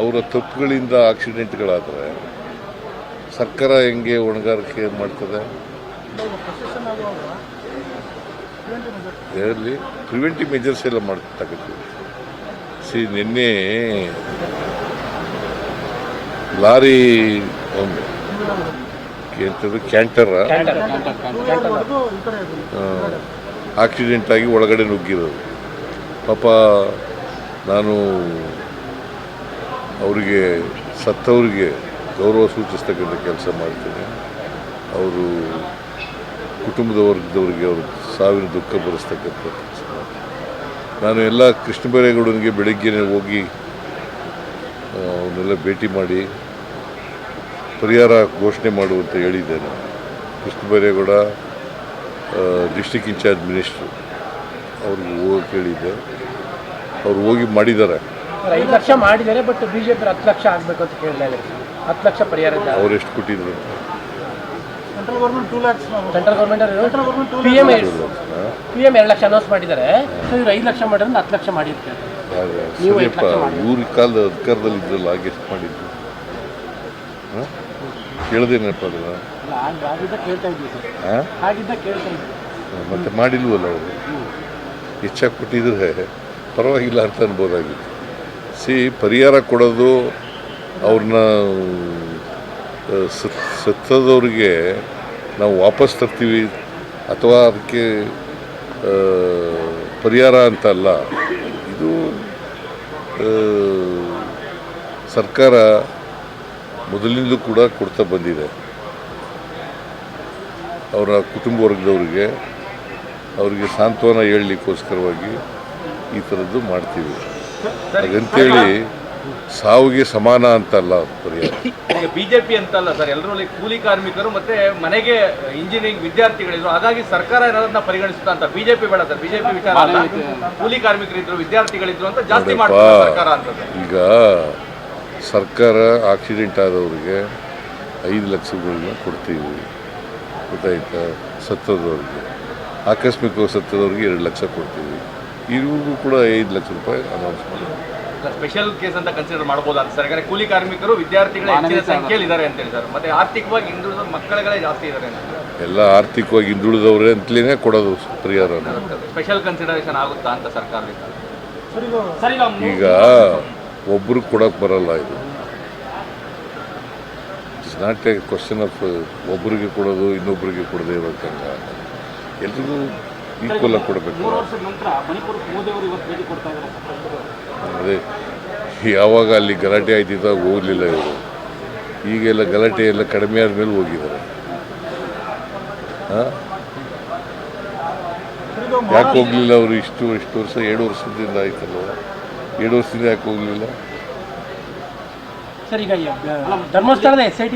ಅವರ ತಪ್ಪುಗಳಿಂದ ಆಕ್ಸಿಡೆಂಟ್ಗಳಾದರೆ ಸರ್ಕಾರ ಹೆಂಗೆ ಹೊಣೆಗಾರಿಕೆ ಮಾಡ್ತದೆ? ಇದರಲ್ಲಿ ಪ್ರಿವೆಂಟಿವ್ ಮೆಜರ್ಸ್ ಎಲ್ಲ ಮಾಡ್ತಕ್ಕಂಥದ್ದು. ನಿನ್ನೆ ಲಾರಿ ಕ್ಯಾಂಟರ್ ಆಕ್ಸಿಡೆಂಟ್ ಆಗಿ ಒಳಗಡೆ ನುಗ್ಗಿರೋದು. ಪಾಪ ನಾನು ಅವರಿಗೆ ಸತ್ತವರಿಗೆ ಗೌರವ ಸೂಚಿಸ್ತಕ್ಕಂಥ ಕೆಲಸ ಮಾಡ್ತೀನಿ. ಅವರು ಕುಟುಂಬದ ವರ್ಗದವರಿಗೆ ಅವರು ಸಾವಿನ ದುಃಖ ಭರಿಸ್ತಕ್ಕಂಥ ಕೆಲಸ ಮಾಡ್ತೀನಿ. ನಾನು ಎಲ್ಲ ಕೃಷ್ಣ ಬೈರೇಗೌಡನಿಗೆ ಬೆಳಗ್ಗೆನೇ ಹೋಗಿ ಅವನ್ನೆಲ್ಲ ಭೇಟಿ ಮಾಡಿ ಪರಿಹಾರ ಘೋಷಣೆ ಮಾಡುವಂತ ಹೇಳಿದ್ದೇನೆ. Krishna Byregowda district in charge minister ಅವ್ರಿಗೆ ಹೋಗಿ ಕೇಳಿದ್ದೆ. ಅವ್ರು ಹೋಗಿ ಮಾಡಿದ್ದಾರೆ. 5 ಲಕ್ಷ ಮಾಡಿದ್ದಾರೆ. ಬಟ್ ಬಿಜೆಪಿ 10 ಲಕ್ಷ ಆಗಬೇಕು ಅಂತ ಕೇಳ್ತಾ ಇದ್ದಾರೆ. 10 ಲಕ್ಷ ಪರಿಹಾರ ಅವ್ರು ಎಷ್ಟು ಕೊಟ್ಟಿದ್ರು? Central government PM 2 lakh announce ಮಾಡಿದ್ದಾರೆ. ಸೊ ಇವ್ರು 5 ಲಕ್ಷ ಮಾಡಿದ್ರೆ 10 ಲಕ್ಷ ಮಾಡಿರ್ತಾರೆ. ಸರಿಯಪ್ಪ, ಇವ್ರ ಕಾಲದ ಅಧಿಕಾರದಲ್ಲಿ ಇದ್ರಲ್ಲ, ಆಗ ಎಷ್ಟು ಮಾಡಿದ್ರು ಕೇಳ್ದೇನಪ್ಪ ಅದನ್ನ? ಮತ್ತೆ ಮಾಡಿಲ್ವಲ್ಲ ಅವರು. ಹೆಚ್ಚಾಗಿ ಕೊಟ್ಟಿದ್ರೆ ಪರವಾಗಿಲ್ಲ ಅಂತ ಅನ್ಬೋದಾಗಿತ್ತು. ಪರಿಹಾರ ಕೊಡೋದು ಅವ್ರನ್ನ ಸತ್ತದವ್ರಿಗೆ ನಾವು ವಾಪಸ್ ತರ್ತೀವಿ ಅಥವಾ ಅದಕ್ಕೆ ಪರಿಹಾರ ಅಂತ ಅಲ್ಲ. ಇದು ಸರ್ಕಾರ ಮೊದಲಿಂದ ಕೂಡ ಕೊಡ್ತಾ ಬಂದಿದೆ. ಅವರ ಕುಟುಂಬ ವರ್ಗದವರಿಗೆ ಅವರಿಗೆ ಸಾಂತ್ವನ ಹೇಳಲಿಕ್ಕೋಸ್ಕರವಾಗಿ ಈ ಥರದ್ದು ಮಾಡ್ತೀವಿ. ಹಾಗಂತೇಳಿ ಸಾವಿಗೆ ಸಮಾನ ಅಂತಲ್ಲ ಪರಿಹಾರ. ಈಗ ಬಿಜೆಪಿ ಅಂತಲ್ಲ ಸರ್, ಎಲ್ಲರೂ ಕೂಲಿ ಕಾರ್ಮಿಕರು ಮತ್ತೆ ಮನೆಗೆ ಇಂಜಿನಿಯರಿಂಗ್ ವಿದ್ಯಾರ್ಥಿಗಳಿದ್ರು. ಹಾಗಾಗಿ ಸರ್ಕಾರ ಏನಾದ್ರನ್ನ ಪರಿಗಣಿಸುತ್ತಾ ಅಂತ. ಬಿಜೆಪಿ ಬೇಡ ಸರ್, ಬಿಜೆಪಿ ವಿಚಾರ ಅಲ್ಲ. ಕೂಲಿ ಕಾರ್ಮಿಕರಿದ್ರು, ವಿದ್ಯಾರ್ಥಿಗಳಿದ್ರು ಅಂತ ಜಾಸ್ತಿ ಮಾಡ್ತಾರೆ ಸರ್ಕಾರ ಅಂತ. ಈಗ ಸರ್ಕಾರ ಆಕ್ಸಿಡೆಂಟ್ ಆದವರಿಗೆ 5 ಲಕ್ಷಗಳನ್ನ ಕೊಡ್ತೀವಿ, ಗೊತ್ತಾಯ್ತಾ? ಸತ್ತದವ್ರಿಗೆ, ಆಕಸ್ಮಿಕವಾಗಿ ಸತ್ತದವ್ರಿಗೆ 2 ಲಕ್ಷ ಕೊಡ್ತೀವಿ. ಇವ್ರಿಗೂ ಕೂಡ 5 ಲಕ್ಷ ರೂಪಾಯಿ ಅನೌನ್ಸ್ ಮಾಡಿದ್ದೀವಿ. ಸ್ಪೆಷಲ್ ಕೇಸ್ ಅಂತ ಕನ್ಸಿಡರ್ ಮಾಡ್ಬೋದು ಅಂತ ಸರ್. ಯಾಕಂದ್ರೆ ಕೂಲಿ ಕಾರ್ಮಿಕರು ವಿದ್ಯಾರ್ಥಿಗಳ ಹೆಚ್ಚಿನ ಸಂಖ್ಯೆಯಲ್ಲಿ ಇದ್ದಾರೆ ಅಂತೇಳಿ ಸರ್. ಮತ್ತೆ ಆರ್ಥಿಕವಾಗಿ ಹಿಂದುಳಿದ ಮಕ್ಕಳುಗಳೇ ಜಾಸ್ತಿ ಇದ್ದಾರೆ ಅಂತ. ಎಲ್ಲ ಆರ್ಥಿಕವಾಗಿ ಹಿಂದುಳಿದವ್ರೆ ಅಂತಲೇ ಕೊಡೋದು ಪರಿಹಾರ. ಸ್ಪೆಷಲ್ ಕನ್ಸಿಡರೇಷನ್ ಆಗುತ್ತಾ ಅಂತ ಸರ್ಕಾರದಿಂದ? ಈಗ ಒಬ್ರು ಕೊಡೋಕೆ ಬರಲ್ಲ. ಇದು it's not A question of ಒಬ್ಬರಿಗೆ ಕೊಡೋದು ಇನ್ನೊಬ್ಬರಿಗೆ ಕೊಡದೆ ಇರೋಕ್ಕಂಗ. ಎಲ್ರಿಗೂ ಈಕ್ವಲ್ ಆಗಿ ಕೊಡಬೇಕು. ಅದೇ ಯಾವಾಗ ಅಲ್ಲಿ ಗಲಾಟೆ ಆಯ್ತಿದ್ದಾಗ ಹೋಗಲಿಲ್ಲ ಇವರು. ಈಗೆಲ್ಲ ಗಲಾಟೆ ಎಲ್ಲ ಕಡಿಮೆ ಆದಮೇಲೆ ಹೋಗಿದ್ದಾರೆ. ಯಾಕೆ ಹೋಗಲಿಲ್ಲ ಅವರು? ಇಷ್ಟು ವರ್ಷ 7 ವರ್ಷದಿಂದ ಆಯ್ತಲ್ವ? 7 ವರ್ಷದಿಂದ ಯಾಕೆ ಹೋಗಲಿಲ್ಲ ಸರ್? ಈಗ ಧರ್ಮಸ್ಥಳದ SIT